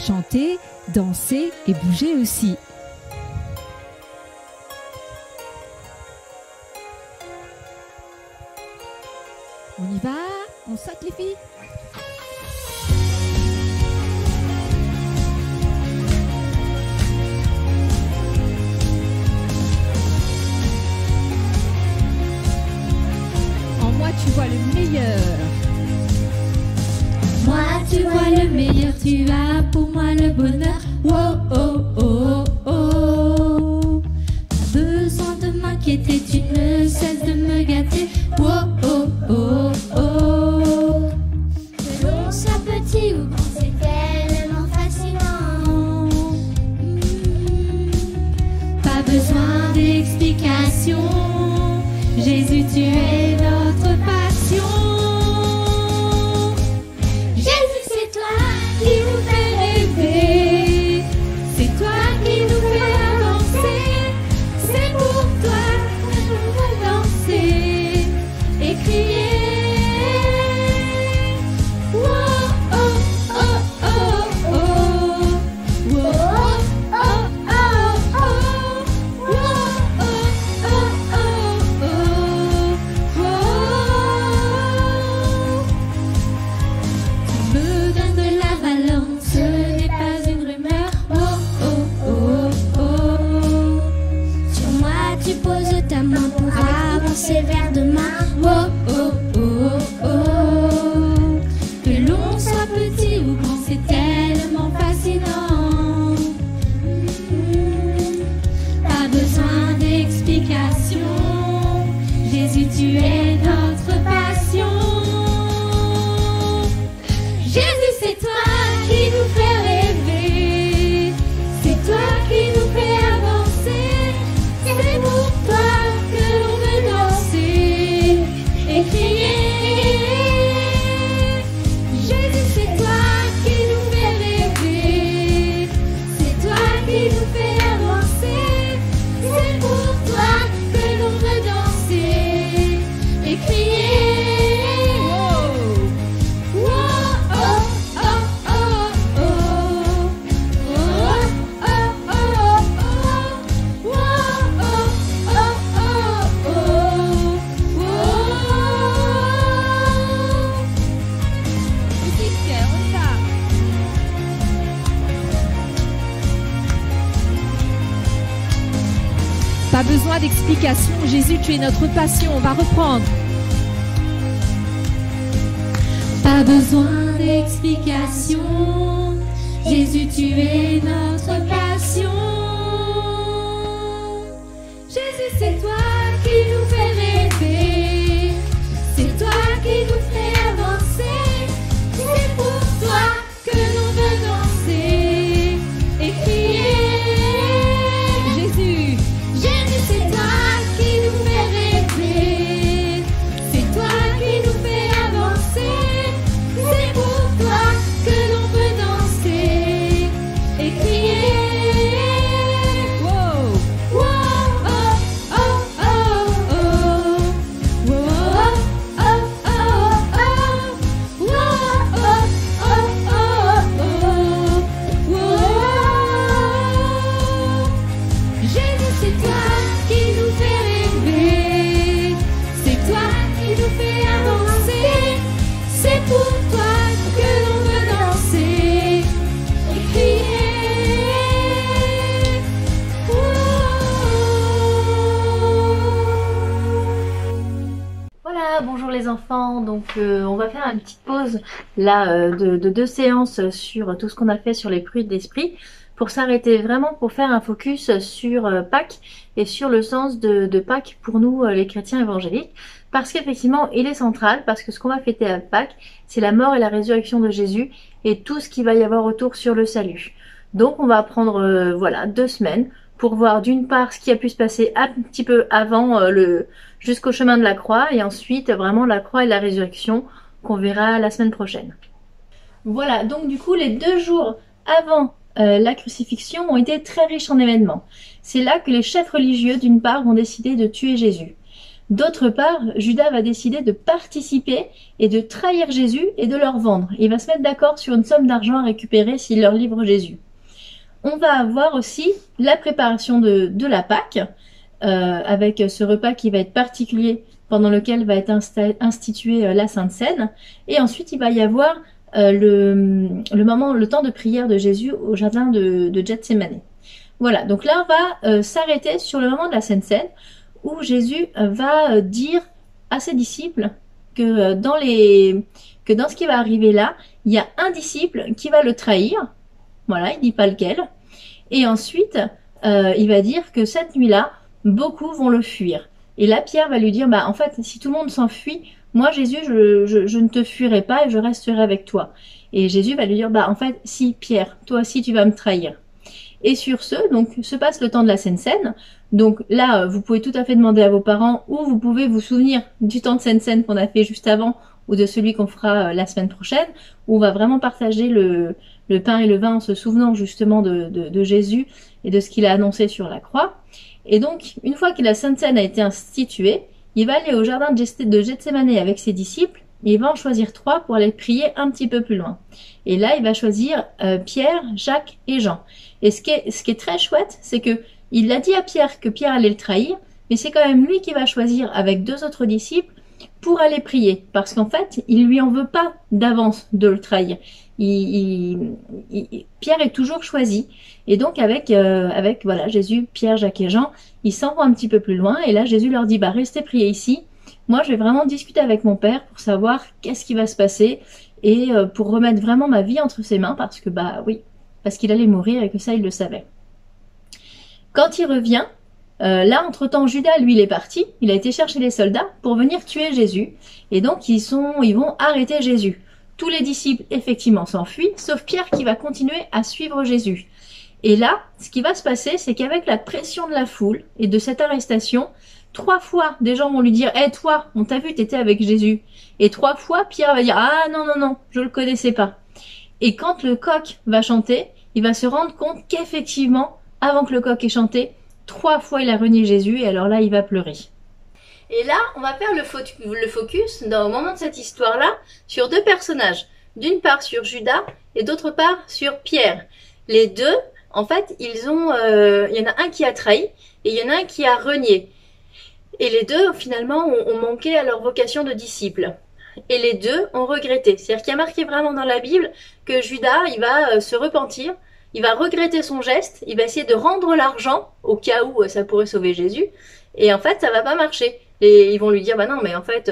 chanter, danser et bouger aussi. On y va? On saute les filles? En moi tu vois le meilleur. Moi tu vois le meilleur, tu as pour moi le bonheur. Oh oh oh oh. Pas besoin de m'inquiéter, tu ne cesses de me gâter. Oh oh oh oh. Que l'on soit petit ou grand, c'est tellement fascinant. Pas besoin d'explication. Jésus, tu es notre passion. Jésus, c'est toi qui nous fait rêver. C'est toi qui nous fait avancer. C'est pour toi que nous veux danser et crier. Oh oh oh oh oh. Oh oh oh oh. Oh oh oh oh oh. Tu me donnes de la valeur, ce n'est pas une rumeur. Oh oh oh oh. Sur moi tu poses ta main pour avancer vers demain. Oh oh oh oh. Que l'on soit petit ou grand, c'est tellement fascinant. Pas besoin d'explication. Jésus, tu es notre passion. Jésus, c'est toi qui nous fait rêver. C'est toi qui nous fait avancer. C'est pour toi que l'on veut danser et crier. Jésus, c'est toi qui nous fait rêver. C'est toi qui nous fait avancer. C'est pour toi que l'on veut danser et crier. Oh oh oh oh oh. Oh oh oh oh. Oh oh oh oh oh. Musique, on y va. Pas besoin d'explication, Jésus, tu es notre passion. On va reprendre. Pas besoin d'explication. Jésus, tu es notre passion. Jésus, c'est toi qui nous fait rêver. C'est toi qui nous fait avancer. C'est pour toi que l'on veut danser et crier. Jésus, Jésus, c'est toi qui nous fait rêver. C'est toi qui nous fait avancer. C'est pour toi que l'on veut danser et crier. wow. Oh oh oh oh oh. Oh oh oh oh. Oh oh oh oh. Oh. Jésus, c'est toi qui nous fait rêver. C'est toi qui nous fait avancer. C'est pour toi que l'on veut danser et crier. Oh. Voilà, bonjour les enfants. Donc on va faire une petite pause là de 2 séances sur tout ce qu'on a fait sur les fruits de l'esprit pour s'arrêter vraiment pour faire un focus sur Pâques et sur le sens de Pâques pour nous les chrétiens évangéliques, parce qu'effectivement il est central, parce que ce qu'on va fêter à Pâques, c'est la mort et la résurrection de Jésus et tout ce qu'il va y avoir autour sur le salut. Donc on va prendre voilà 2 semaines pour voir d'une part ce qui a pu se passer un petit peu avant jusqu'au chemin de la croix, et ensuite vraiment la croix et la résurrection qu'on verra la semaine prochaine. Voilà, donc du coup les 2 jours avant la crucifixion ont été très riches en événements. C'est là que les chefs religieux d'une part vont décider de tuer Jésus. D'autre part, Judas va décider de participer et de trahir Jésus et de leur vendre. Il va se mettre d'accord sur une somme d'argent à récupérer s'il leur livre Jésus. On va avoir aussi la préparation de la Pâque, avec ce repas qui va être particulier pendant lequel va être instituée la Sainte Seine. Et ensuite, il va y avoir le temps de prière de Jésus au jardin de Gethsémani. Voilà, donc là, on va s'arrêter sur le moment de la Sainte Seine, où Jésus va dire à ses disciples que dans ce qui va arriver là, il y a un disciple qui va le trahir. Voilà, il dit pas lequel. Et ensuite, il va dire que cette nuit-là, beaucoup vont le fuir. Et là, Pierre va lui dire, bah en fait, si tout le monde s'enfuit, moi Jésus, je ne te fuirai pas et je resterai avec toi. Et Jésus va lui dire, bah en fait, si Pierre, toi aussi tu vas me trahir. Et sur ce, donc, se passe le temps de la Sainte Seine. Donc là, vous pouvez tout à fait demander à vos parents, ou vous pouvez vous souvenir du temps de Sainte Seine qu'on a fait juste avant, ou de celui qu'on fera la semaine prochaine, où on va vraiment partager le pain et le vin en se souvenant justement de Jésus et de ce qu'il a annoncé sur la croix. Et donc, une fois que la Sainte Seine a été instituée, il va aller au jardin de Gethsémani avec ses disciples, et il va en choisir 3 pour aller prier un petit peu plus loin. Et là, il va choisir Pierre, Jacques et Jean. Et ce qui est très chouette, c'est que il a dit à Pierre que Pierre allait le trahir, mais c'est quand même lui qui va choisir avec 2 autres disciples pour aller prier. Parce qu'en fait, il lui en veut pas d'avance de le trahir. Pierre est toujours choisi. Et donc avec voilà, Jésus, Pierre, Jacques et Jean, ils s'en vont un petit peu plus loin. Et là, Jésus leur dit, bah restez prier ici. Moi, je vais vraiment discuter avec mon Père pour savoir qu'est-ce qui va se passer et pour remettre vraiment ma vie entre ses mains parce que, bah oui, parce qu'il allait mourir et que ça, il le savait. Quand il revient, là, entre-temps, Judas, lui, il est parti. Il a été chercher les soldats pour venir tuer Jésus. Et donc, ils vont arrêter Jésus. Tous les disciples, effectivement, s'enfuient, sauf Pierre qui va continuer à suivre Jésus. Et là, ce qui va se passer, c'est qu'avec la pression de la foule et de cette arrestation, 3 fois, des gens vont lui dire « Hé, toi, on t'a vu, t'étais avec Jésus. » Et 3 fois, Pierre va dire « Ah non, non, non, je le connaissais pas. » Et quand le coq va chanter, il va se rendre compte qu'effectivement, avant que le coq ait chanté, 3 fois il a renié Jésus et alors là, il va pleurer. Et là, on va faire le focus, au moment de cette histoire-là, sur 2 personnages. D'une part sur Judas et d'autre part sur Pierre. Les 2, en fait, il y en a un qui a trahi et il y en a un qui a renié. Et les 2, finalement, ont manqué à leur vocation de disciples. Et les 2 ont regretté. C'est-à-dire qu'il y a marqué vraiment dans la Bible que Judas, il va se repentir, il va regretter son geste, il va essayer de rendre l'argent au cas où ça pourrait sauver Jésus. Et en fait, ça va pas marcher. Et ils vont lui dire, bah non, mais en fait,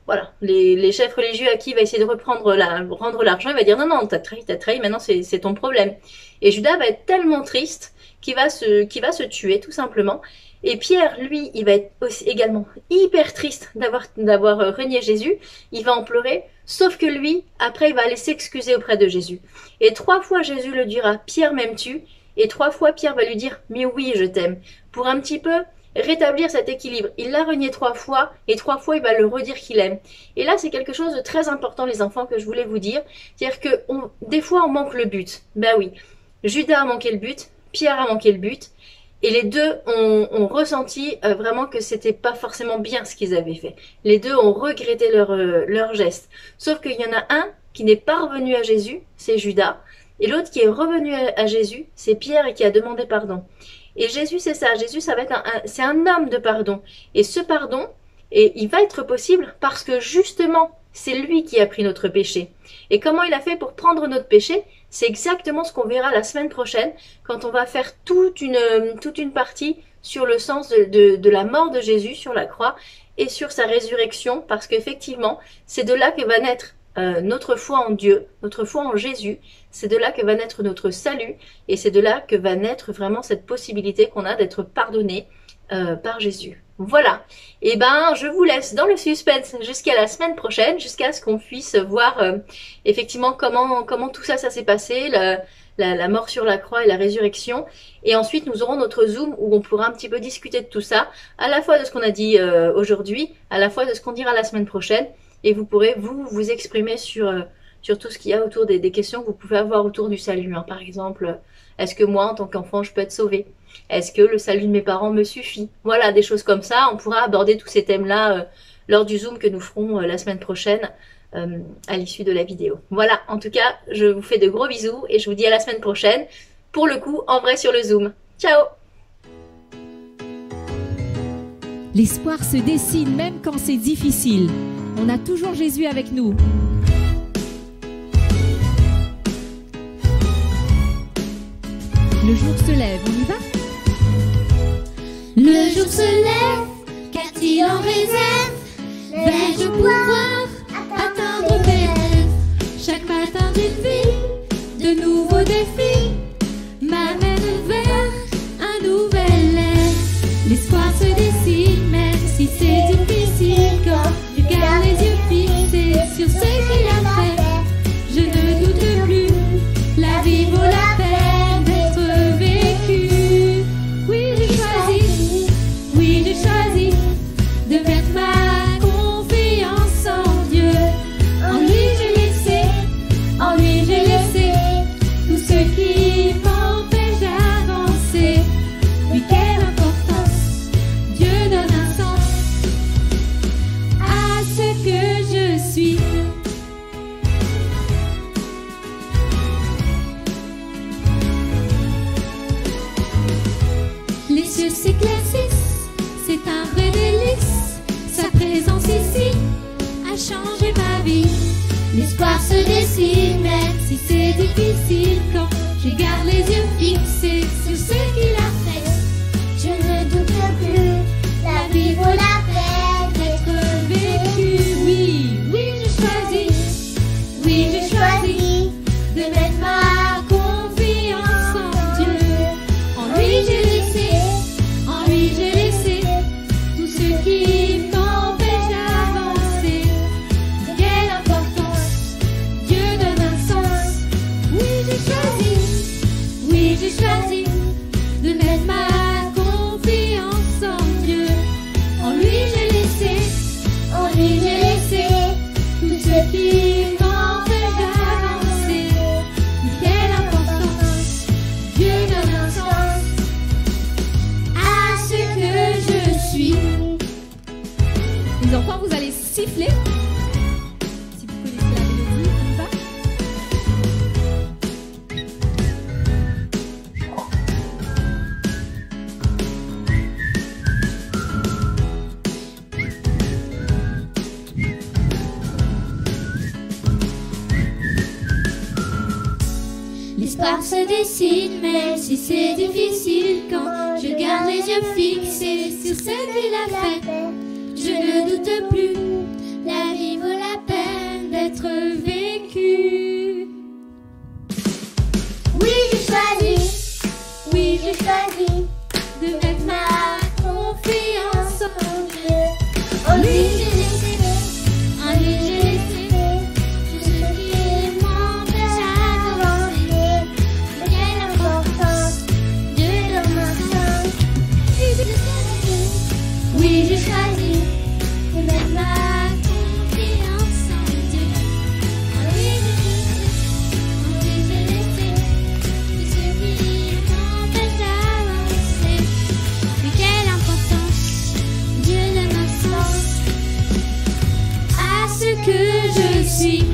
voilà, les chefs religieux à qui il va essayer de rendre l'argent, il va dire, non, non, t'as trahi, maintenant c'est ton problème. Et Judas va être tellement triste qu'il va se tuer, tout simplement. Et Pierre, lui, il va être aussi également hyper triste d'avoir renié Jésus. Il va en pleurer, sauf que lui, après, il va aller s'excuser auprès de Jésus. Et 3 fois, Jésus le dira, Pierre m'aimes-tu? Et 3 fois, Pierre va lui dire, mais oui, je t'aime. Pour un petit peu rétablir cet équilibre. Il l'a renié 3 fois, et 3 fois, il va le redire qu'il aime. Et là, c'est quelque chose de très important, les enfants, que je voulais vous dire. C'est-à-dire que des fois, on manque le but. Ben oui, Judas a manqué le but, Pierre a manqué le but. Et les 2 ont ressenti vraiment que c'était pas forcément bien ce qu'ils avaient fait. Les 2 ont regretté leur geste. Sauf qu'il y en a un qui n'est pas revenu à Jésus, c'est Judas. Et l'autre qui est revenu à Jésus, c'est Pierre et qui a demandé pardon. Et Jésus, c'est ça. Jésus, ça va être c'est un homme de pardon. Et ce pardon, il va être possible parce que justement, c'est lui qui a pris notre péché. Et comment il a fait pour prendre notre péché? C'est exactement ce qu'on verra la semaine prochaine quand on va faire toute une partie sur le sens de la mort de Jésus sur la croix et sur sa résurrection, parce qu'effectivement, c'est de là que va naître notre foi en Dieu, notre foi en Jésus, c'est de là que va naître notre salut et c'est de là que va naître vraiment cette possibilité qu'on a d'être pardonné par Jésus. Voilà, et ben je vous laisse dans le suspense jusqu'à la semaine prochaine, jusqu'à ce qu'on puisse voir effectivement comment tout ça s'est passé, la mort sur la croix et la résurrection. Et ensuite nous aurons notre Zoom où on pourra un petit peu discuter de tout ça, à la fois de ce qu'on a dit aujourd'hui, à la fois de ce qu'on dira la semaine prochaine, et vous pourrez vous exprimer sur sur tout ce qu'il y a autour des questions que vous pouvez avoir autour du salut. Hein. Par exemple, est-ce que moi, en tant qu'enfant, je peux être sauvé? Est-ce que le salut de mes parents me suffit? Voilà, des choses comme ça. On pourra aborder tous ces thèmes-là lors du Zoom que nous ferons la semaine prochaine à l'issue de la vidéo. Voilà, en tout cas, je vous fais de gros bisous et je vous dis à la semaine prochaine, pour le coup, en vrai sur le Zoom. Ciao! L'espoir se dessine même quand c'est difficile. On a toujours Jésus avec nous. Le jour se lève, on y va? Le jour se lève, qu'a-t-il en réserve? Vais-je pouvoir atteindre mes rêves? Chaque matin d'une vie, de nouveaux défis m'amènent vers un nouvel ère. L'espoir se dessine, même si c'est difficile, quand je garde les yeux fixés sur ce qu'il a fait. Je ne doute plus, la vie vaut la peine d'être vécue. Oui, j'ai choisi de mettre ma confiance en Dieu. En lui j'ai laissé tout ce qui m'empêche d'avancer. Oui, quelle importance, Dieu donne un sens à ce que je suis. Les cieux s'éclaircissent, c'est un vrai délice. Sa présence ici a changé ma vie. L'espoir se dessine, même si c'est difficile, quand je garde les yeux fixés sur ce qu'il a fait. Je ne doute plus, la vie vaut la peine d'être vécue. Oui, j'ai choisi de mettre ma confiance en Dieu. En lui j'ai laissé tout ce qui m'empêche d'avancer. Quelle importance, Dieu donne un sens. Oui, j'ai choisi de mettre ma confiance en Dieu. En lui j'ai laissé tout ce qui m'empêche d'avancer. Quelle importance, Dieu donne un sens à ce que je suis. Les enfants, vous allez siffler. Si vous connaissez la mélodie, on y va? L'espoir se dessine, même si c'est difficile, quand je garde les yeux fixés sur ce qu'il a fait. Je ne doute plus, la vie vaut la peine d'être vécue. Oui, j'ai choisi de mettre ma confiance en Dieu. En lui j'ai laissé tout ce qui m'empêche d'avancer. Quelle importance, Dieu donne un sens. Oui, j'ai choisi de mettre ma confiance en Dieu. En lui j'ai laissé tout ce qui m'empêche d'avancer. Mais quelle importance, Dieu donne un sens à ce que je suis.